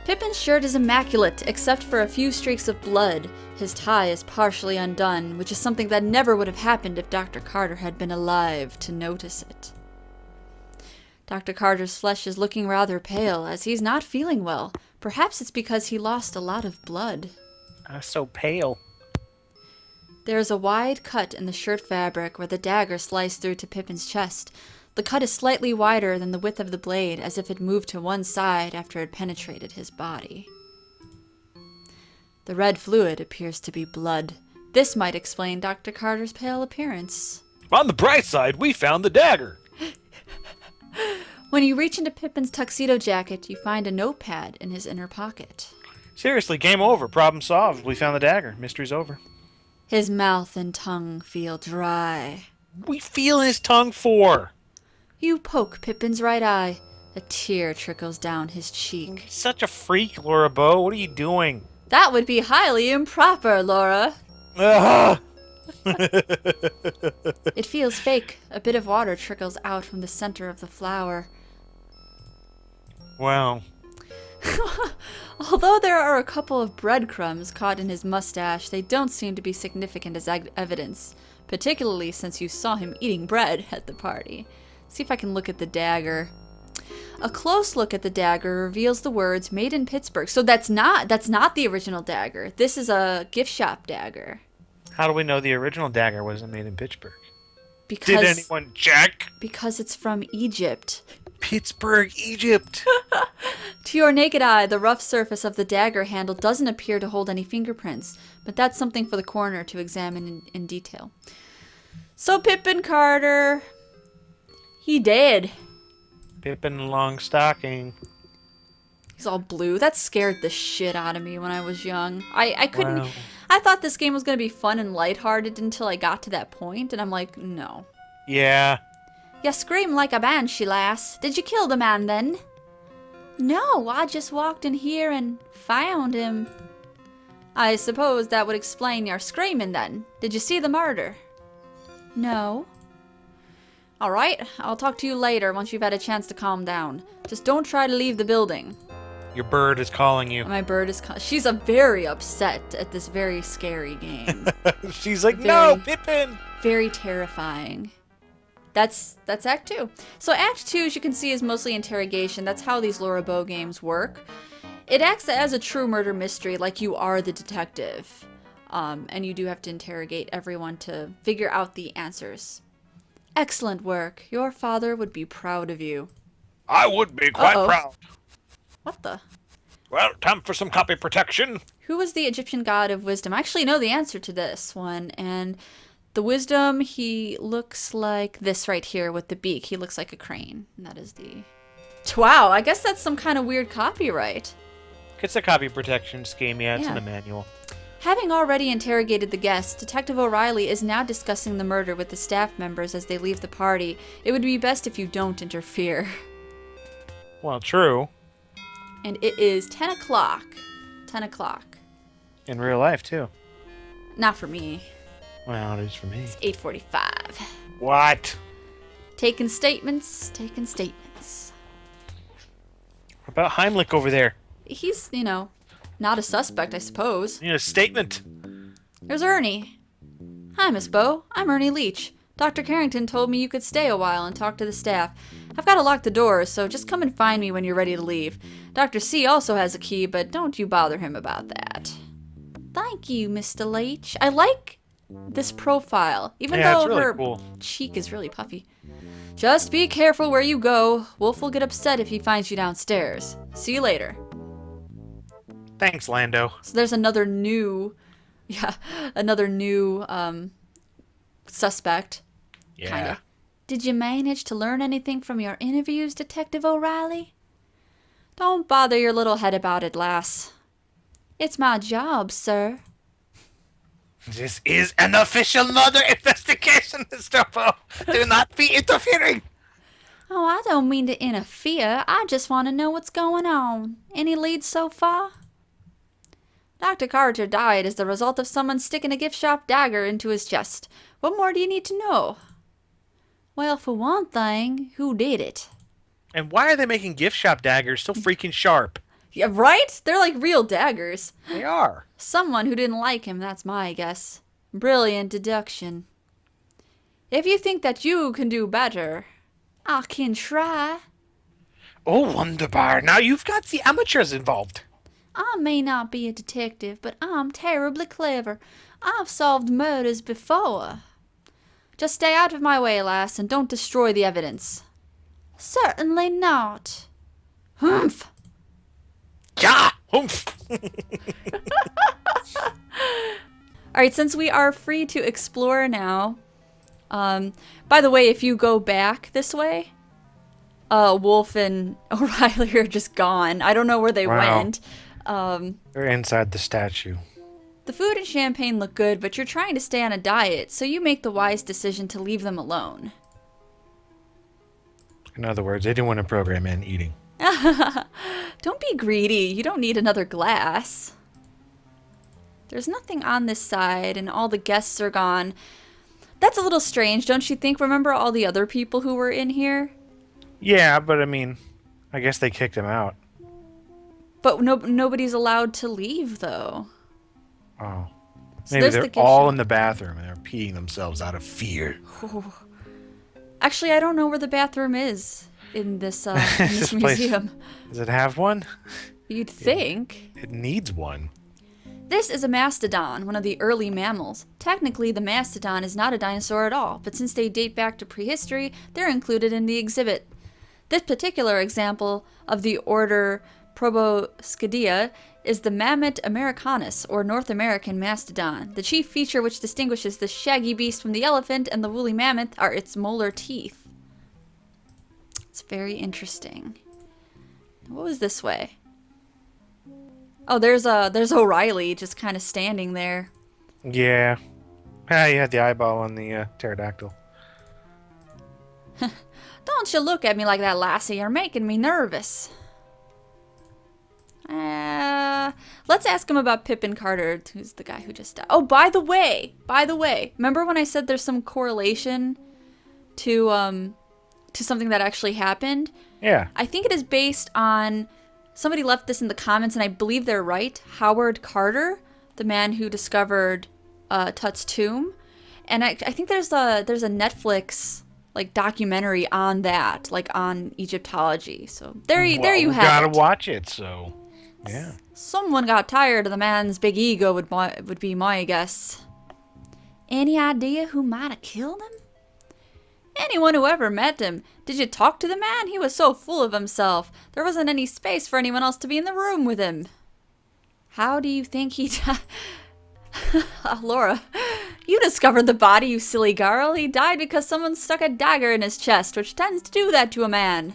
Pippin's shirt is immaculate, except for a few streaks of blood. His tie is partially undone, which is something that never would have happened if Dr. Carter had been alive to notice it. Dr. Carter's flesh is looking rather pale, as he's not feeling well. Perhaps it's because he lost a lot of blood. So pale. There is a wide cut in the shirt fabric where the dagger sliced through to Pippin's chest. The cut is slightly wider than the width of the blade, as if it moved to one side after it penetrated his body. The red fluid appears to be blood. This might explain Dr. Carter's pale appearance. On the bright side, we found the dagger. When you reach into Pippin's tuxedo jacket, you find a notepad in his inner pocket. Seriously, game over. Problem solved. We found the dagger. Mystery's over. His mouth and tongue feel dry. We feel his tongue for. You poke Pippin's right eye. A tear trickles down his cheek. Such a freak, Laura Bow. What are you doing? That would be highly improper, Laura. Ugh. It feels fake. A bit of water trickles out from the center of the flower. Wow. Although there are a couple of breadcrumbs caught in his mustache, they don't seem to be significant as evidence, particularly since you saw him eating bread at the party. See if I can look at the dagger. A close look at the dagger reveals the words "Made in Pittsburgh." So that's not the original dagger. This is a gift shop dagger. How do we know the original dagger wasn't made in Pittsburgh? Because, Did anyone check? Because it's from Egypt. Pittsburgh, Egypt. To your naked eye, the rough surface of the dagger handle doesn't appear to hold any fingerprints, but that's something for the coroner to examine in detail. So Pippin Carter, he dead. Pippin Longstocking. He's all blue. That scared the shit out of me when I was young. I couldn't... Wow. I thought this game was going to be fun and lighthearted until I got to that point, and I'm like, no. Yeah. You scream like a banshee, lass. Did you kill the man, then? No, I just walked in here and found him. I suppose that would explain your screaming, then. Did you see the murder? No. Alright, I'll talk to you later once you've had a chance to calm down. Just don't try to leave the building. Your bird is calling you. My bird is... She's very upset at this very scary game. She's like, no, Pippin! Very terrifying. That's Act 2. So Act 2, as you can see, is mostly interrogation. That's how these Laura Bow games work. It acts as a true murder mystery, like you are the detective. And you do have to interrogate everyone to figure out the answers. Excellent work. Your father would be proud of you. I would be quite proud. What the? Well, time for some copy protection. Who was the Egyptian god of wisdom? I actually know the answer to this one. And the wisdom, he looks like this right here with the beak. He looks like a crane. And that is the... Wow, I guess that's some kind of weird copyright. It's a copy protection scheme, yeah, it's in the manual. Having already interrogated the guests, Detective O'Reilly is now discussing the murder with the staff members as they leave the party. It would be best if you don't interfere. Well, true. And it is 10 o'clock. 10 o'clock. In real life, too. Not for me. Well, it is for me. It's 8:45. What? Taking statements, taking statements. What about Heimlich over there? He's, not a suspect, I suppose. You need a statement. There's Ernie. Hi, Miss Bow. I'm Ernie Leach. Dr. Carrington told me you could stay a while and talk to the staff. I've got to lock the doors, so just come and find me when you're ready to leave. Dr. C also has a key, but don't you bother him about that. Thank you, Mr. Leach. I like this profile, even though it's really her cool. cheek is really puffy. Just be careful where you go. Wolf will get upset if he finds you downstairs. See you later. Thanks, Lando. So there's another new suspect. Yeah. Kinda. Did you manage to learn anything from your interviews, Detective O'Reilly? Don't bother your little head about it, lass. It's my job, sir. This is an official murder investigation, Mr. Poe. Do not be interfering. Oh, I don't mean to interfere. I just want to know what's going on. Any leads so far? Dr. Carter died as the result of someone sticking a gift shop dagger into his chest. What more do you need to know? Well, for one thing, who did it? And why are they making gift shop daggers so freaking sharp? Yeah, right? They're like real daggers. They are. Someone who didn't like him, that's my guess. Brilliant deduction. If you think that you can do better, I can try. Oh, wonderbar. Now you've got the amateurs involved. I may not be a detective, but I'm terribly clever. I've solved murders before. Just stay out of my way, lass, and don't destroy the evidence. Certainly not. Humph! Yeah! Humph! Alright, since we are free to explore now, by the way, if you go back this way, Wolf and O'Reilly are just gone. I don't know where they went. They're inside the statue. The food and champagne look good, but you're trying to stay on a diet, so you make the wise decision to leave them alone. In other words, they didn't want to program in eating. Don't be greedy. You don't need another glass. There's nothing on this side, and all the guests are gone. That's a little strange, don't you think? Remember all the other people who were in here? Yeah, but I mean, I guess they kicked him out. But nobody's allowed to leave, though. Oh. So Maybe there's they're all in the bathroom and they're peeing themselves out of fear. Actually, I don't know where the bathroom is in this, in this museum. Does it have one? You'd think. It needs one. This is a mastodon, one of the early mammals. Technically, the mastodon is not a dinosaur at all, but since they date back to prehistory, they're included in the exhibit. This particular example of the order Proboscidea is the Mammoth americanus, or North American mastodon. The chief feature which distinguishes this shaggy beast from the elephant and the woolly mammoth are its molar teeth. It's very interesting. What was this way? Oh, there's O'Reilly just kind of standing there. Yeah. Ah, you had the eyeball on the pterodactyl. Don't you look at me like that, lassie. You're making me nervous. Let's ask him about Pippin Carter, who's the guy who just died. Oh, by the way, remember when I said there's some correlation to something that actually happened? Yeah. I think it is based on, somebody left this in the comments, and I believe they're right. Howard Carter, the man who discovered Tut's tomb, and I think there's a Netflix like documentary on that, like on Egyptology. So there you have it. Gotta watch it. So. Yeah. Someone got tired of the man's big ego would be my guess. Any idea who might have killed him? Anyone who ever met him. Did you talk to the man? He was so full of himself. There wasn't any space for anyone else to be in the room with him. How do you think he died? Laura, you discovered the body, you silly girl. He died because someone stuck a dagger in his chest, which tends to do that to a man.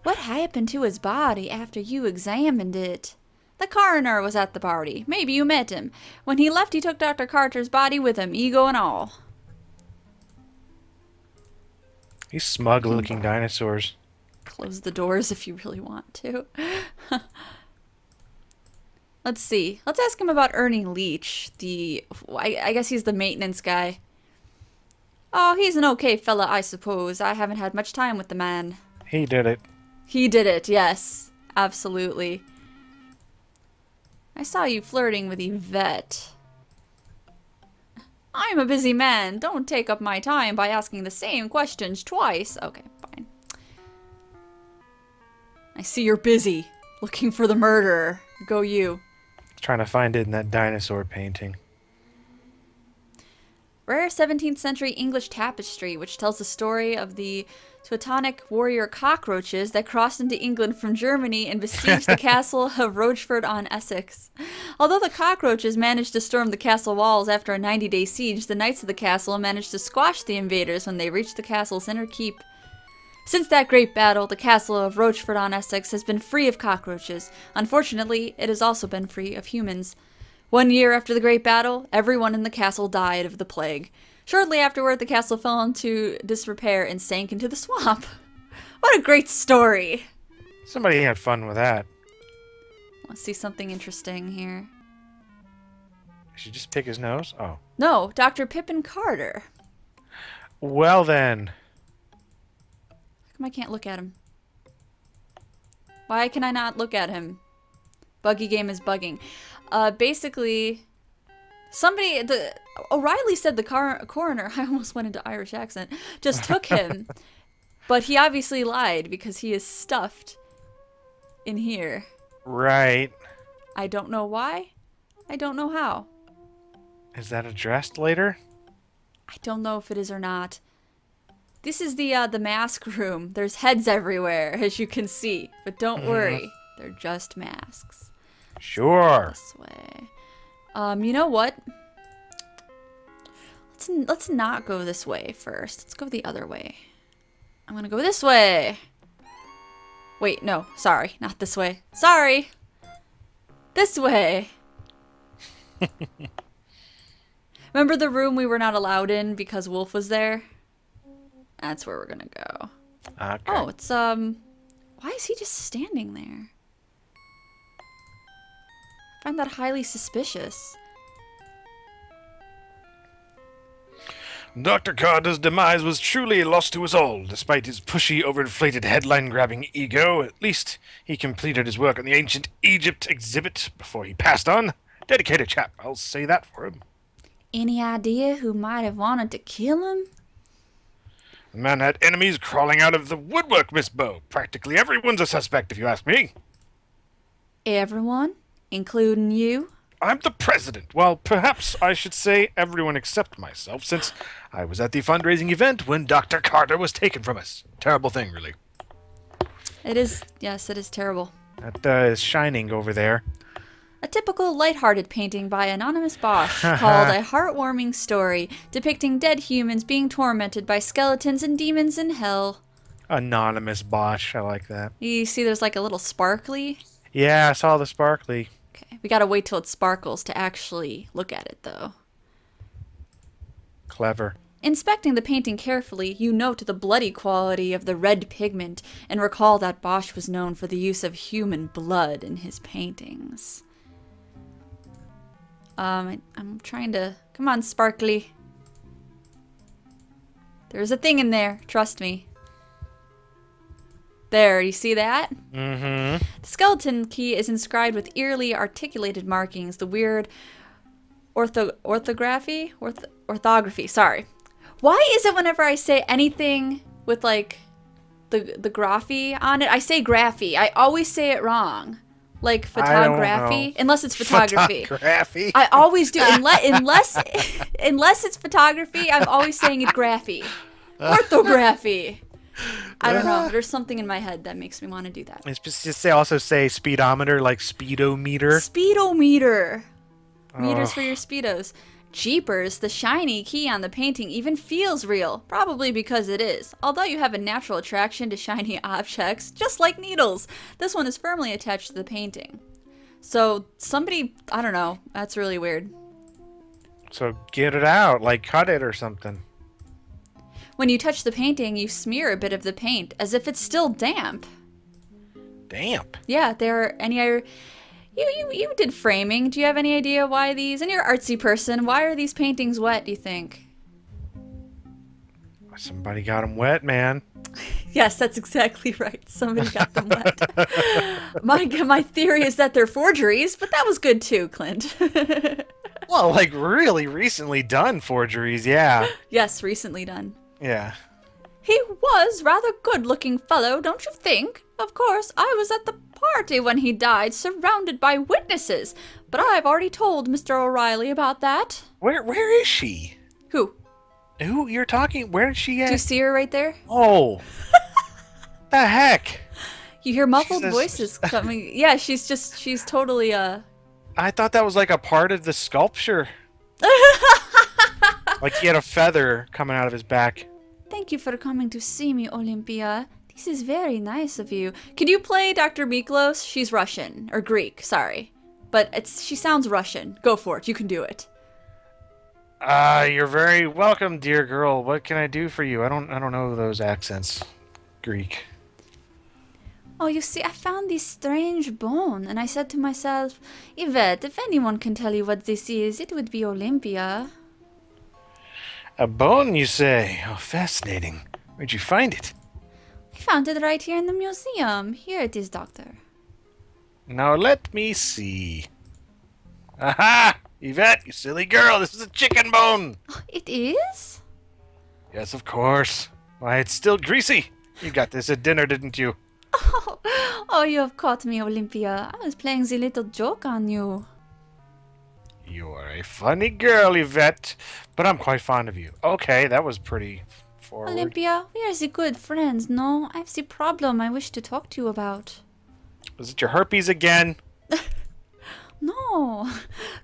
What happened to his body after you examined it? The coroner was at the party. Maybe you met him. When he left, he took Dr. Carter's body with him, ego and all. These smug-looking dinosaurs. Close the doors if you really want to. Let's see. Let's ask him about Ernie Leach. I guess he's the maintenance guy. Oh, he's an okay fella, I suppose. I haven't had much time with the man. He did it. He did it, yes. Absolutely. I saw you flirting with Yvette. I'm a busy man. Don't take up my time by asking the same questions twice. Okay, fine. I see you're busy. Looking for the murderer. Go you. Trying to find it in that dinosaur painting. Rare 17th century English tapestry, which tells the story of the Teutonic warrior cockroaches that crossed into England from Germany and besieged the castle of Rochford-on-Essex. Although the cockroaches managed to storm the castle walls after a 90-day siege, the knights of the castle managed to squash the invaders when they reached the castle's inner keep. Since that great battle, the castle of Rochford-on-Essex has been free of cockroaches. Unfortunately, it has also been free of humans. 1 year after the great battle, everyone in the castle died of the plague. Shortly afterward, the castle fell into disrepair and sank into the swamp. What a great story! Somebody had fun with that. Let's see something interesting here. Did she just pick his nose? Oh. No, Dr. Pippin Carter. Well then. How come I can't look at him? Why can I not look at him? Buggy game is bugging. Basically, O'Reilly said the coroner, I almost went into Irish accent, just took him. But he obviously lied because he is stuffed in here. Right. I don't know why. I don't know how. Is that addressed later? I don't know if it is or not. This is the mask room. There's heads everywhere, as you can see. But don't worry. They're just masks. Sure. This way. You know what? Let's not go this way first. Let's go the other way. I'm gonna go this way. Wait, no. Sorry. Not this way. Sorry. This way. Remember the room we were not allowed in because Wolf was there? That's where we're gonna go. Okay. Oh, it's, why is he just standing there? I find that highly suspicious. Dr. Carter's demise was truly a loss to us all. Despite his pushy, overinflated, headline-grabbing ego, at least he completed his work on the ancient Egypt exhibit before he passed on. Dedicated chap, I'll say that for him. Any idea who might have wanted to kill him? The man had enemies crawling out of the woodwork, Miss Bow. Practically everyone's a suspect, if you ask me. Everyone? Including you? I'm the president. Well, perhaps I should say everyone except myself, since I was at the fundraising event when Dr. Carter was taken from us. Terrible thing, really. It is, yes, it is terrible. That is shining over there. A typical lighthearted painting by Anonymous Bosch called A Heartwarming Story, depicting dead humans being tormented by skeletons and demons in hell. Anonymous Bosch, I like that. You see there's like a little sparkly? Yeah, I saw the sparkly. Okay, we gotta wait till it sparkles to actually look at it, though. Clever. Inspecting the painting carefully, you note the bloody quality of the red pigment and recall that Bosch was known for the use of human blood in his paintings. I'm trying to... Come on, sparkly. There's a thing in there, trust me. There, you see that? Mm-hmm. The skeleton key is inscribed with eerily articulated markings, the weird orthography, sorry. Why is it whenever I say anything with like the graphy on it, I say graphy. I always say it wrong. Like photography, unless it's photography. Photography. I always do. Unless it's photography, I'm always saying it graphy. Orthography. I don't know. There's something in my head that makes me want to do that. It's just also say speedometer, like speedometer. Speedometer. Meters for your speedos. Jeepers, the shiny key on the painting even feels real, probably because it is. Although you have a natural attraction to shiny objects, just like needles, this one is firmly attached to the painting. So somebody, I don't know, that's really weird. So get it out, like cut it or something. When you touch the painting, you smear a bit of the paint, as if it's still damp. Damp? Yeah, You did framing. Do you have any idea why these... And you're an artsy person. Why are these paintings wet, do you think? Somebody got them wet, man. Yes, that's exactly right. Somebody got them wet. My theory is that they're forgeries, but that was good too, Clint. Well, like really recently done forgeries, yeah. Yes, recently done. Yeah. He was rather good-looking fellow, don't you think? Of course, I was at the party when he died, surrounded by witnesses. But I've already told Mr. O'Reilly about that. Where is she? Who? Who you're talking? Where is she at? Do you see her right there? Oh. The heck? You hear muffled voices coming. Yeah, she's totally, I thought that was like a part of the sculpture. Like he had a feather coming out of his back. Thank you for coming to see me, Olympia. This is very nice of you. Could you play Dr. Miklos? She's Russian. Or Greek, sorry. But she sounds Russian. Go for it. You can do it. You're very welcome, dear girl. What can I do for you? I don't know those accents. Greek. Oh, you see, I found this strange bone, and I said to myself, Yvette, if anyone can tell you what this is, it would be Olympia. A bone, you say? Oh, fascinating. Where'd you find it? I found it right here in the museum. Here it is, Doctor. Now let me see. Aha! Yvette, you silly girl, this is a chicken bone! It is? Yes, of course. Why, it's still greasy. You got this at dinner, didn't you? Oh, you have caught me, Olympia. I was playing the little joke on you. You are a funny girl, Yvette, but I'm quite fond of you. Okay, that was pretty forward. Olympia, we are the good friends, no? I have the problem I wish to talk to you about. Was it your herpes again? No,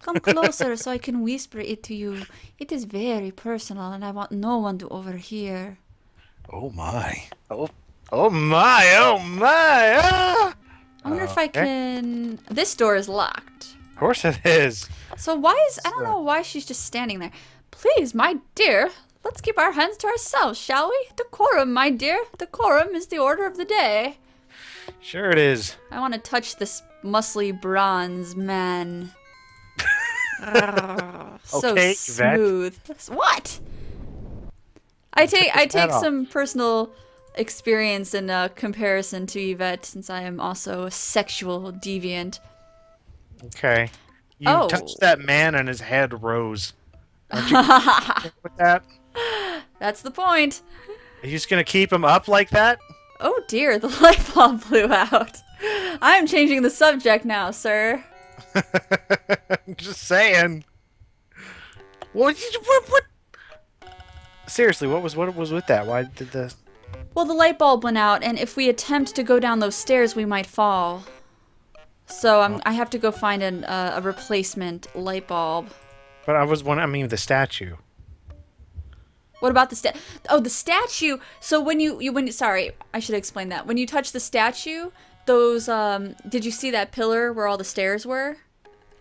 come closer so I can whisper it to you. It is very personal and I want no one to overhear. Oh my. Oh my, oh my! Ah! I wonder if I can... This door is locked. Of course it is. So why is... I don't know why she's just standing there. Please, my dear, let's keep our hands to ourselves, shall we? Decorum, my dear. Decorum is the order of the day. Sure it is. I want to touch this muscly bronze man. So Okay, smooth. What? I take some personal experience in comparison to Yvette, since I am also a sexual deviant. Okay. You Oh. touched that man and his head rose. Aren't you with that? That's the point. Are you just gonna keep him up like that? Oh dear, the light bulb blew out. I'm changing the subject now, sir. Just saying. What? Seriously, what was with that? Why did the... Well, the light bulb went out, and if we attempt to go down those stairs, we might fall. So I have to go find a replacement light bulb. But I mean the statue. What about the the statue. So when sorry, I should explain that. When you touch the statue, those did you see that pillar where all the stairs were?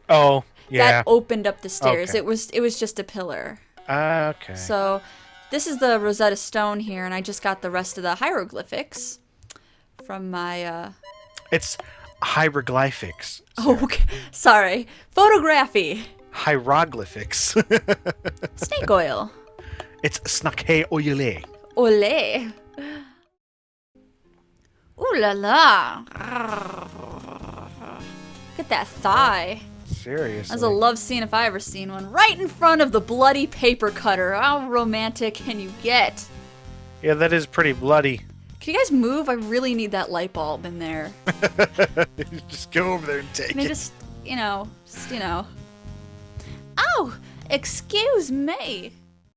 Oh, yeah. That opened up the stairs. Okay. It was just a pillar. Okay. So this is the Rosetta Stone here, and I just got the rest of the hieroglyphics from my It's hieroglyphics. Oh, okay. Sorry. Photography. Hieroglyphics. Snake oil. It's snake oil. Olé. Ooh la la. Look at that thigh. Seriously. That's a love scene if I ever seen one. Right in front of the bloody paper cutter. How romantic can you get? Yeah, that is pretty bloody. Can you guys move? I really need that light bulb in there. Just go over there and take Can I it. just, you know. Oh, excuse me.